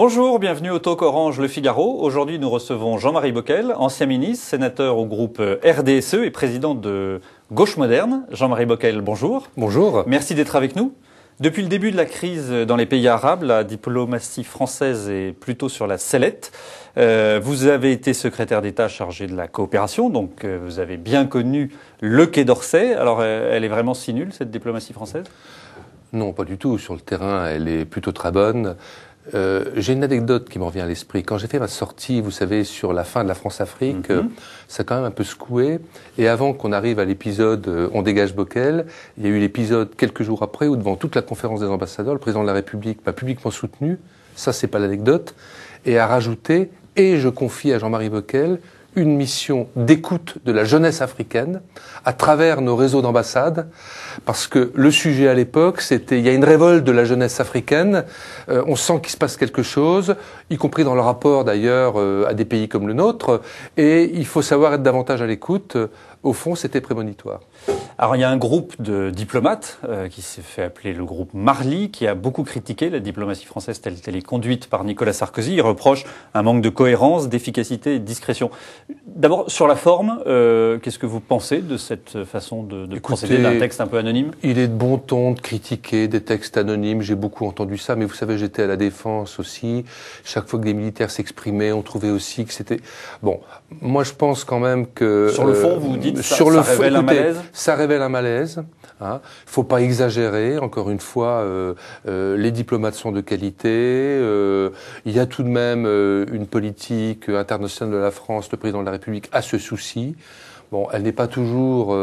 Bonjour, bienvenue au Talk Orange Le Figaro. Aujourd'hui, nous recevons Jean-Marie Bockel, ancien ministre, sénateur au groupe RDSE et président de Gauche Moderne. Jean-Marie Bockel, bonjour. Bonjour. Merci d'être avec nous. Depuis le début de la crise dans les pays arabes, la diplomatie française est plutôt sur la sellette. Vous avez été secrétaire d'État chargé de la coopération, donc vous avez bien connu le Quai d'Orsay. Alors, elle est vraiment si nulle, cette diplomatie française ? Non, pas du tout. Sur le terrain, elle est plutôt très bonne. J'ai une anecdote qui me revient à l'esprit. Quand j'ai fait ma sortie, vous savez, sur la fin de la France-Afrique, ça a quand même un peu secoué. Et avant qu'on arrive à l'épisode On dégage Bockel, il y a eu l'épisode quelques jours après où, devant toute la conférence des ambassadeurs, le président de la République m'a publiquement soutenu. Ça, c'est pas l'anecdote. Et a rajouté, et je confie à Jean-Marie Bockel une mission d'écoute de la jeunesse africaine à travers nos réseaux d'ambassades, parce que le sujet à l'époque, c'était, il y a une révolte de la jeunesse africaine, on sent qu'il se passe quelque chose, y compris dans le rapport d'ailleurs à des pays comme le nôtre, et il faut savoir être davantage à l'écoute. Au fond, c'était prémonitoire. Alors, il y a un groupe de diplomates qui s'est fait appeler le groupe Marly, qui a beaucoup critiqué la diplomatie française telle qu'elle est conduite par Nicolas Sarkozy. Il reproche un manque de cohérence, d'efficacité et de discrétion. D'abord, sur la forme, qu'est-ce que vous pensez de cette façon de procéder d'un texte un peu anonyme ? Il est de bon ton de critiquer des textes anonymes. J'ai beaucoup entendu ça, mais vous savez, j'étais à la Défense aussi. Chaque fois que des militaires s'exprimaient, on trouvait aussi que c'était... Bon, moi je pense quand même que... Sur le fond, vous dites ça, sur le ça révèle un malaise ? Ça révèle un malaise. Hein. Faut pas exagérer. Encore une fois, les diplomates sont de qualité. Il y a tout de même une politique internationale de la France. Le président de la République a ce souci. Bon, elle n'est pas toujours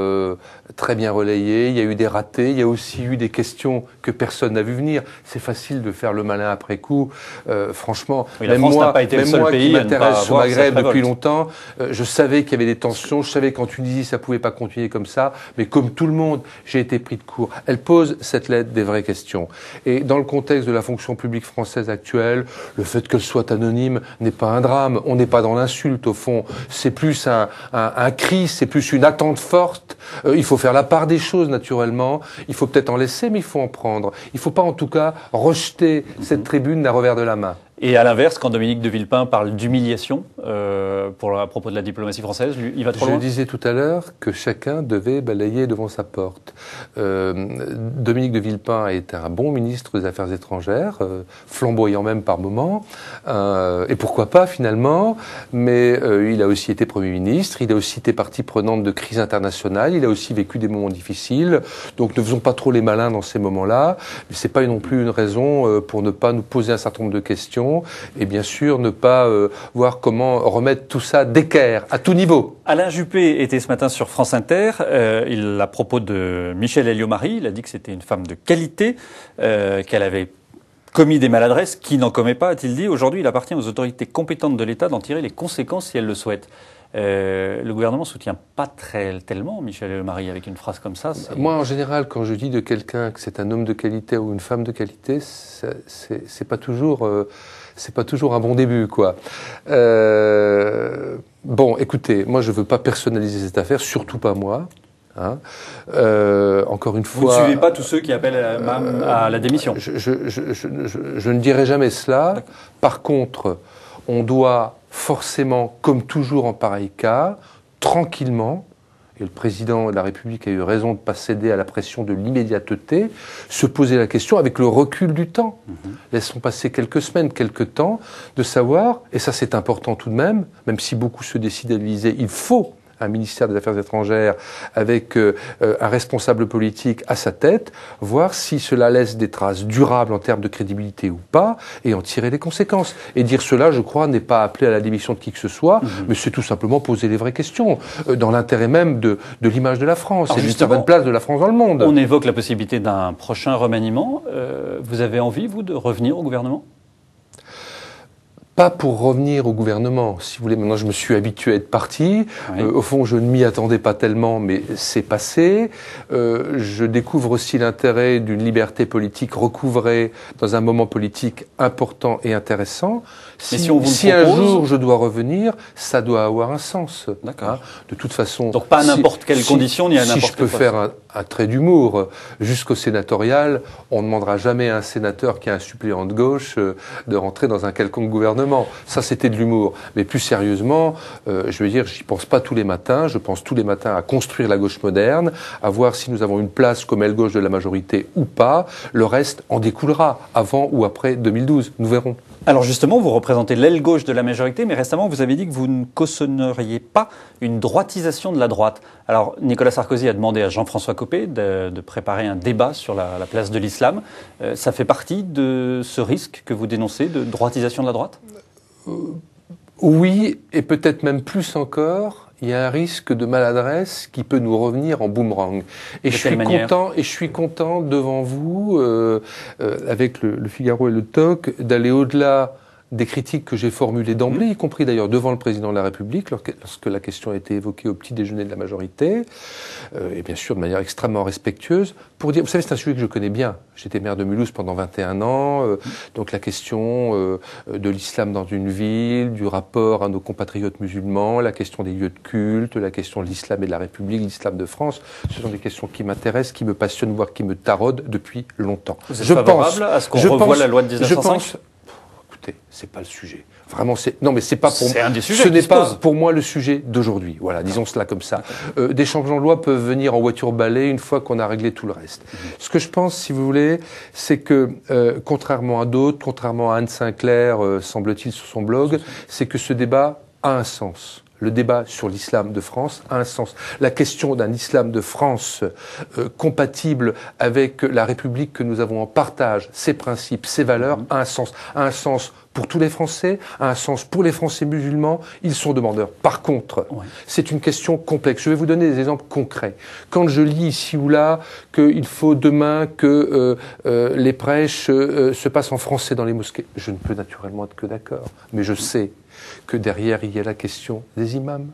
très bien relayée. Il y a eu des ratés. Il y a aussi eu des questions que personne n'a vu venir. C'est facile de faire le malin après coup. Franchement, oui, même moi qui m'intéresse au Maghreb depuis longtemps, je savais qu'il y avait des tensions. Je savais qu'en Tunisie, ça pouvait pas continuer comme ça. Mais comme tout le monde, j'ai été pris de court. Elle pose, cette lettre, des vraies questions. Et dans le contexte de la fonction publique française actuelle, le fait qu'elle soit anonyme n'est pas un drame. On n'est pas dans l'insulte, au fond. C'est plus un cri. C'est plus une attente forte. Il faut faire la part des choses, naturellement. Il faut peut-être en laisser, mais il faut en prendre. Il ne faut pas, en tout cas, rejeter cette tribune d'un revers de la main. Et à l'inverse, quand Dominique de Villepin parle d'humiliation à propos de la diplomatie française, il va trop loin ? Je disais tout à l'heure que chacun devait balayer devant sa porte. Dominique de Villepin est un bon ministre des Affaires étrangères, flamboyant même par moments, et pourquoi pas finalement, mais il a aussi été Premier ministre, il a aussi été partie prenante de crises internationales, il a aussi vécu des moments difficiles, donc ne faisons pas trop les malins dans ces moments-là, mais c'est pas non plus une raison pour ne pas nous poser un certain nombre de questions, et bien sûr ne pas voir comment remettre tout ça d'équerre à tout niveau. Alain Juppé était ce matin sur France Inter. À propos de Michèle Alliot-Marie, il a dit que c'était une femme de qualité, qu'elle avait commis des maladresses. Qui n'en commet pas, a-t-il dit. Aujourd'hui, il appartient aux autorités compétentes de l'État d'en tirer les conséquences si elles le souhaitent. Le gouvernement ne soutient pas tellement Michèle Alliot-Marie avec une phrase comme ça. Moi, en général, quand je dis de quelqu'un que c'est un homme de qualité ou une femme de qualité, c'est pas toujours un bon début, quoi. Bon, écoutez, moi, je veux pas personnaliser cette affaire, surtout pas moi. Hein. Encore une fois... Vous ne suivez pas tous ceux qui appellent à la démission ? Je ne dirai jamais cela. Par contre, on doit forcément, comme toujours en pareil cas, tranquillement, et le président de la République a eu raison de ne pas céder à la pression de l'immédiateté, se poser la question avec le recul du temps. Laissons passer quelques semaines, quelques temps, de savoir, et ça c'est important tout de même si beaucoup se décident à l'Élysée, il faut un ministère des Affaires étrangères avec un responsable politique à sa tête, voir si cela laisse des traces durables en termes de crédibilité ou pas, et en tirer les conséquences. Et dire cela, je crois, n'est pas appelé à la démission de qui que ce soit, mais c'est tout simplement poser les vraies questions, dans l'intérêt même de l'image de la France, et d'une certaine place de la France dans le monde. On évoque la possibilité d'un prochain remaniement. Vous avez envie, vous, de revenir au gouvernement ? Pas pour revenir au gouvernement, si vous voulez. Maintenant, je me suis habitué à être parti. Oui. Au fond, je ne m'y attendais pas tellement, mais c'est passé. Je découvre aussi l'intérêt d'une liberté politique recouvrée dans un moment politique important et intéressant. Si un jour je dois revenir, ça doit avoir un sens. D'accord. Hein. De toute façon. Donc pas à n'importe quelle condition, ni à n'importe quelle Si je peux faire un trait d'humour, jusqu'au sénatorial, on ne demandera jamais à un sénateur qui a un suppléant de gauche de rentrer dans un quelconque gouvernement. Ça, c'était de l'humour. Mais plus sérieusement, je veux dire, j'y pense pas tous les matins. Je pense tous les matins à construire la gauche moderne, à voir si nous avons une place comme aile gauche de la majorité ou pas. Le reste en découlera, avant ou après 2012. Nous verrons. Alors justement, vous représentez l'aile gauche de la majorité, mais récemment, vous avez dit que vous ne cautionneriez pas une droitisation de la droite. Alors, Nicolas Sarkozy a demandé à Jean-François Copé de préparer un débat sur la place de l'islam. Ça fait partie de ce risque que vous dénoncez de droitisation de la droite ? Oui, et peut-être même plus encore. Il y a un risque de maladresse qui peut nous revenir en boomerang. Et je suis content devant vous, avec le Figaro et le TOC, d'aller au-delà des critiques que j'ai formulées d'emblée, y compris d'ailleurs devant le président de la République, lorsque la question a été évoquée au petit déjeuner de la majorité, et bien sûr de manière extrêmement respectueuse, pour dire, vous savez, c'est un sujet que je connais bien. J'étais maire de Mulhouse pendant 21 ans, donc la question de l'islam dans une ville, du rapport à nos compatriotes musulmans, la question des lieux de culte, la question de l'islam et de la République, l'islam de France, ce sont des questions qui m'intéressent, qui me passionnent, voire qui me taraudent depuis longtemps. Vous êtes favorable à ce qu'on revoie la loi de 1905 ? C'est pas le sujet. Vraiment, non, mais c'est pas pour moi. C'est un des sujets. Ce n'est pas pour moi le sujet d'aujourd'hui. Voilà, disons cela comme ça. Des changements de loi peuvent venir en voiture balai une fois qu'on a réglé tout le reste. Ce que je pense, si vous voulez, c'est que contrairement à d'autres, contrairement à Anne Sinclair, semble-t-il sur son blog, c'est que ce débat a un sens. Le débat sur l'islam de France a un sens. La question d'un islam de France compatible avec la République que nous avons en partage, ses principes, ses valeurs, a un sens. A un sens pour tous les Français, a un sens pour les Français musulmans. Ils sont demandeurs. Par contre, c'est une question complexe. Je vais vous donner des exemples concrets. Quand je lis ici ou là qu'il faut demain que les prêches se passent en français dans les mosquées, je ne peux naturellement être que d'accord. Mais je sais que derrière, il y a la question des imams,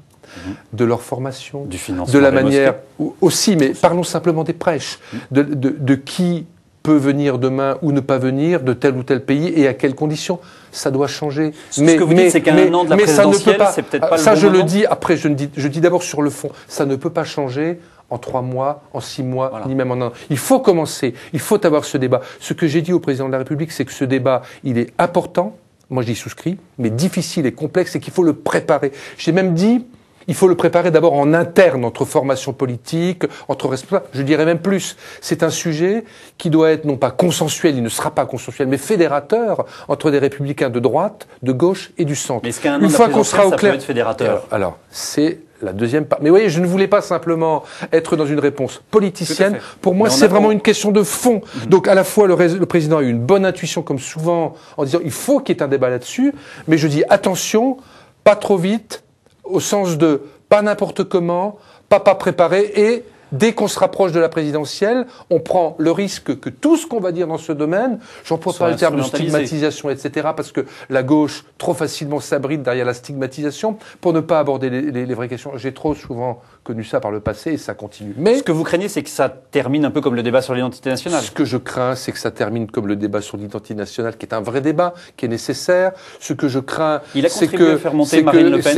de leur formation, du financement de la manière aussi, mais parlons simplement des prêches, de qui peut venir demain ou ne pas venir de tel ou tel pays et à quelles conditions. Ça doit changer. Ce que vous dites, c'est qu'à un an de la présidentielle, c'est peut-être pas le bon moment. Ça, je le dis, après, je dis d'abord sur le fond. Ça ne peut pas changer en 3 mois, en 6 mois, ni même en 1 an. Il faut commencer, il faut avoir ce débat. Ce que j'ai dit au président de la République, c'est que ce débat, il est important. Moi, j'y souscris, mais difficile et complexe, et qu'il faut le préparer. J'ai même dit, il faut le préparer d'abord en interne, entre formation politique, entre responsables. Je dirais même plus. C'est un sujet qui doit être non pas consensuel, il ne sera pas consensuel, mais fédérateur entre des républicains de droite, de gauche et du centre. Mais est-ce qu'à un an de la présidentielle, ça peut être fédérateur ? Alors, c'est la deuxième part. Mais vous voyez, je ne voulais pas simplement être dans une réponse politicienne. Pour moi, c'est vraiment une question de fond. Donc, à la fois, le président a eu une bonne intuition, comme souvent, en disant il faut qu'il y ait un débat là-dessus. Mais je dis attention, pas trop vite, au sens de pas n'importe comment, pas préparé, et dès qu'on se rapproche de la présidentielle, on prend le risque que tout ce qu'on va dire dans ce domaine, j'emploie pas le terme de stigmatisation, etc., parce que la gauche trop facilement s'abrite derrière la stigmatisation pour ne pas aborder les vraies questions. J'ai trop souvent connu ça par le passé et ça continue. Mais ce que vous craignez, c'est que ça termine un peu comme le débat sur l'identité nationale. Ce que je crains, c'est que ça termine comme le débat sur l'identité nationale, qui est un vrai débat, qui est nécessaire. Ce que je crains, c'est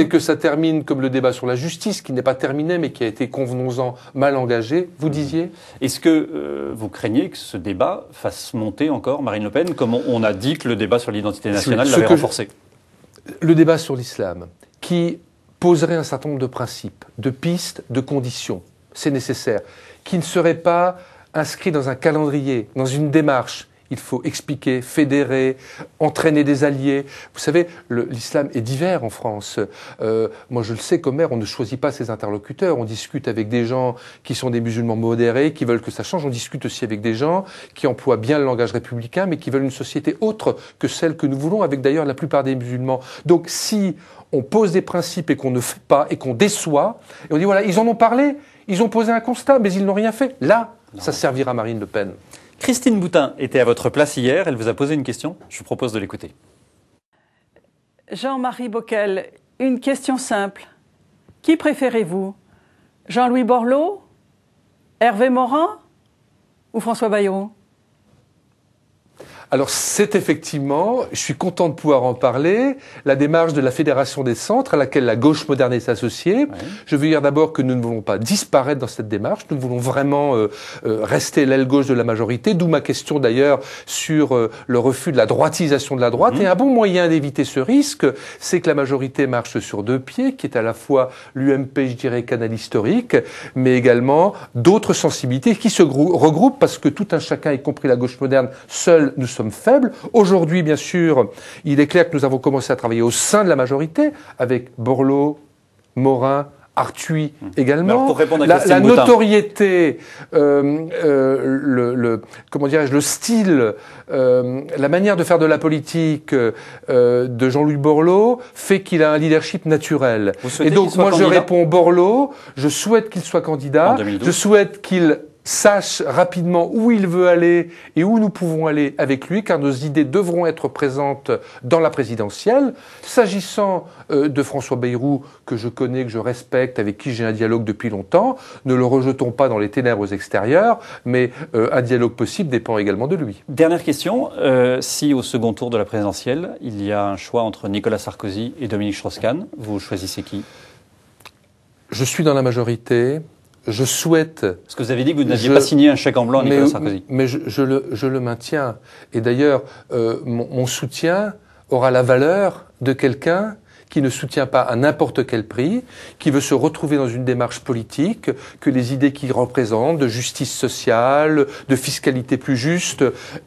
que ça termine comme le débat sur la justice, qui n'est pas terminé, mais qui a été, convenons-en, mal engagé. Vous disiez ? Est-ce que vous craignez que ce débat fasse monter encore Marine Le Pen, comme on a dit que le débat sur l'identité nationale l'avait renforcé ? Le débat sur l'islam, qui poserait un certain nombre de principes, de pistes, de conditions, c'est nécessaire, qui ne serait pas inscrit dans un calendrier, dans une démarche. Il faut expliquer, fédérer, entraîner des alliés. Vous savez, l'islam est divers en France. Moi, je le sais, comme maire, on ne choisit pas ses interlocuteurs. On discute avec des gens qui sont des musulmans modérés, qui veulent que ça change. On discute aussi avec des gens qui emploient bien le langage républicain, mais qui veulent une société autre que celle que nous voulons, avec d'ailleurs la plupart des musulmans. Donc, si on pose des principes et qu'on ne fait pas, et qu'on déçoit, et on dit, voilà, ils en ont parlé, ils ont posé un constat, mais ils n'ont rien fait. Là, ça servira Marine Le Pen. Christine Boutin était à votre place hier, elle vous a posé une question, je vous propose de l'écouter. Jean-Marie Bockel, une question simple. Qui préférez-vous? Jean-Louis Borloo, Hervé Morin ou François Bayrou? Alors c'est effectivement, je suis content de pouvoir en parler, la démarche de la Fédération des centres à laquelle la gauche moderne est associée. Oui. Je veux dire d'abord que nous ne voulons pas disparaître dans cette démarche, nous voulons vraiment rester l'aile gauche de la majorité, d'où ma question d'ailleurs sur le refus de la droitisation de la droite. Et un bon moyen d'éviter ce risque, c'est que la majorité marche sur deux pieds, qui est à la fois l'UMP, je dirais, canal historique, mais également d'autres sensibilités qui se regroupent parce que tout un chacun, y compris la gauche moderne, seul nous sommes faibles. Aujourd'hui, bien sûr, il est clair que nous avons commencé à travailler au sein de la majorité, avec Borloo, Morin, Arthuis également. Alors pour répondre à la notoriété, comment dirais-je, le style, la manière de faire de la politique de Jean-Louis Borloo fait qu'il a un leadership naturel. Et donc moi je réponds Borloo, je souhaite qu'il soit candidat, je souhaite qu'il sache rapidement où il veut aller et où nous pouvons aller avec lui, car nos idées devront être présentes dans la présidentielle. S'agissant de François Bayrou, que je connais, que je respecte, avec qui j'ai un dialogue depuis longtemps, ne le rejetons pas dans les ténèbres extérieures, mais un dialogue possible dépend également de lui. Dernière question, si au second tour de la présidentielle, il y a un choix entre Nicolas Sarkozy et Dominique Strauss-Kahn, vous choisissez qui? Je suis dans la majorité. Je souhaite... Parce que vous avez dit que vous n'aviez pas signé un chèque en blanc à Nicolas Sarkozy. Mais je le maintiens. Et d'ailleurs, mon soutien aura la valeur de quelqu'un qui ne soutient pas à n'importe quel prix, qui veut se retrouver dans une démarche politique, que les idées qu'il représente, de justice sociale, de fiscalité plus juste,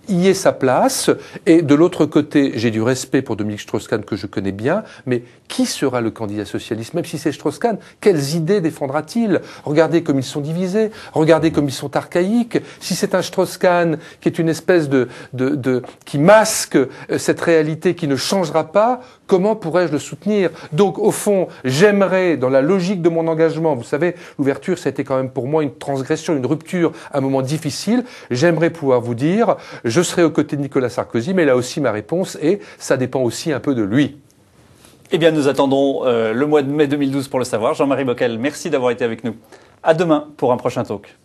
y aient sa place. Et de l'autre côté, j'ai du respect pour Dominique Strauss-Kahn que je connais bien, mais qui sera le candidat socialiste? Même si c'est Strauss-Kahn, quelles idées défendra-t-il? Regardez comme ils sont divisés, regardez comme ils sont archaïques. Si c'est un Strauss-Kahn qui est une espèce qui masque cette réalité qui ne changera pas, comment pourrais-je le soutenir? Donc, au fond, j'aimerais, dans la logique de mon engagement, vous savez, l'ouverture, ça a été quand même pour moi une transgression, une rupture, un moment difficile. J'aimerais pouvoir vous dire, je serai aux côtés de Nicolas Sarkozy, mais là aussi ma réponse est, ça dépend aussi un peu de lui. Eh bien, nous attendons le mois de mai 2012 pour le savoir. Jean-Marie Bockel, merci d'avoir été avec nous. À demain pour un prochain talk.